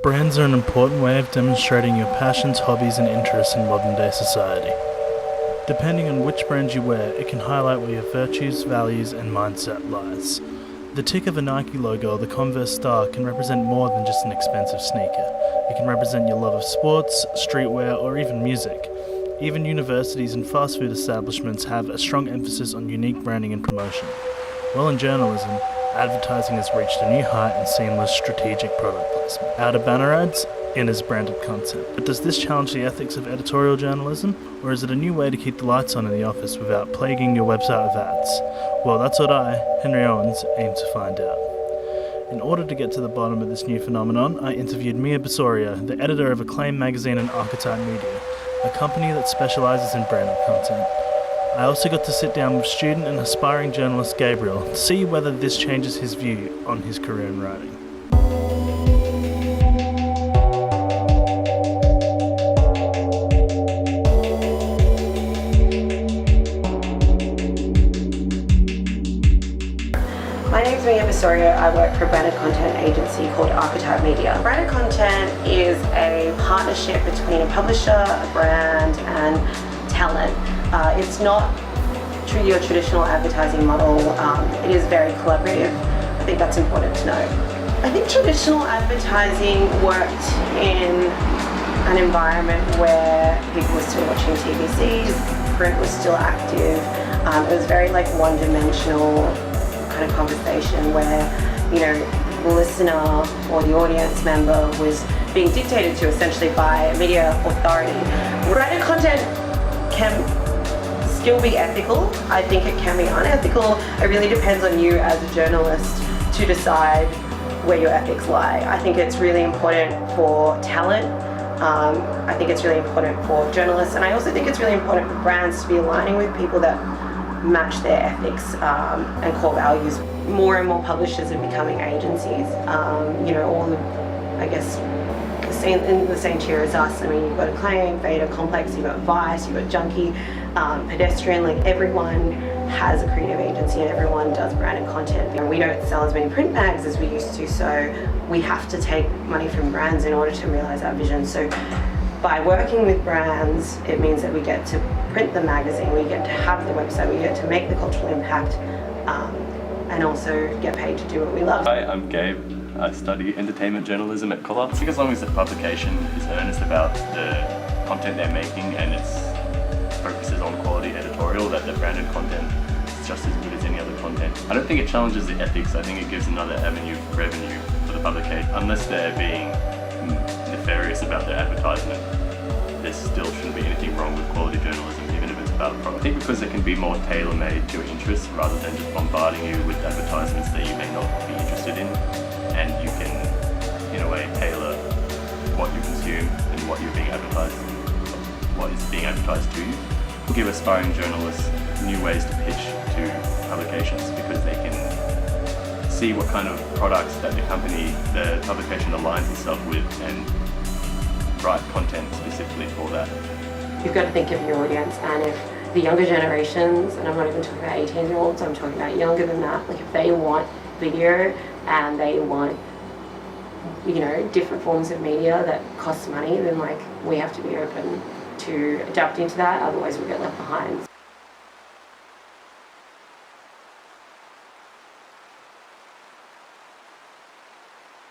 Brands are an important way of demonstrating your passions, hobbies and interests in modern day society. Depending on which brand you wear, it can highlight where your virtues, values and mindset lies. The tick of a Nike logo or the Converse star can represent more than just an expensive sneaker. It can represent your love of sports, streetwear or even music. Even universities and fast food establishments have a strong emphasis on unique branding and promotion. While in journalism, advertising has reached a new height in seamless strategic product placement. Out of banner ads, in as branded content. But does this challenge the ethics of editorial journalism, or is it a new way to keep the lights on in the office without plaguing your website with ads? Well, that's what I, Henry Owens, aim to find out. In order to get to the bottom of this new phenomenon, I interviewed Mia Besorio, the editor of Acclaim magazine and Archetype Media, a company that specialises in branded content. I also got to sit down with student and aspiring journalist Gabriel to see whether this changes his view on his career in writing. My name is Mia Besorio. I work for a branded content agency called Archetype Media. Branded content is a partnership between a publisher, a brand, and talent. It's not your traditional advertising model. It is very collaborative. I think that's important to know. I think traditional advertising worked in an environment where people were still watching TVCs, print was still active. It was very like one-dimensional kind of conversation where, you know, the listener or the audience member was being dictated to essentially by a media authority. Branded content can still be ethical. I think it can be unethical. It really depends on you as a journalist to decide where your ethics lie. I think it's really important for talent. I think it's really important for journalists, and I also think it's really important for brands to be aligning with people that match their ethics and core values. More and more publishers are becoming agencies. You know, all the, I guess, in the same tier as us. I mean, you've got Acclaim, Veda, Complex, you've got Vice, you've got Junkie, Pedestrian. Like, everyone has a creative agency and everyone does branded content. And we don't sell as many print bags as we used to, so we have to take money from brands in order to realize our vision. So by working with brands, it means that we get to print the magazine, we get to have the website, we get to make the cultural impact, and also get paid to do what we love. Hi, I'm Gabe. I study entertainment journalism at College. I think as long as the publication is earnest about the content they're making and it focuses on quality editorial, that the branded content is just as good as any other content. I don't think it challenges the ethics. I think it gives another avenue of revenue for the publication. Unless they're being nefarious about their advertisement, there still shouldn't be anything wrong with quality journalism, even if it's about a product. I think because it can be more tailor-made to your interests rather than just bombarding you with advertisements that you may not be interested in, and you can, in a way, tailor what you consume and what is being advertised to you. Will give aspiring journalists new ways to pitch to publications because they can see what kind of products that the publication aligns itself with and write content specifically for that. You've got to think of your audience, and if the younger generations, and I'm not even talking about 18-year-olds, I'm talking about younger than that, like if they want video and they want, you know, different forms of media that cost money, then like we have to be open to adapt into that, otherwise we'll get left behind.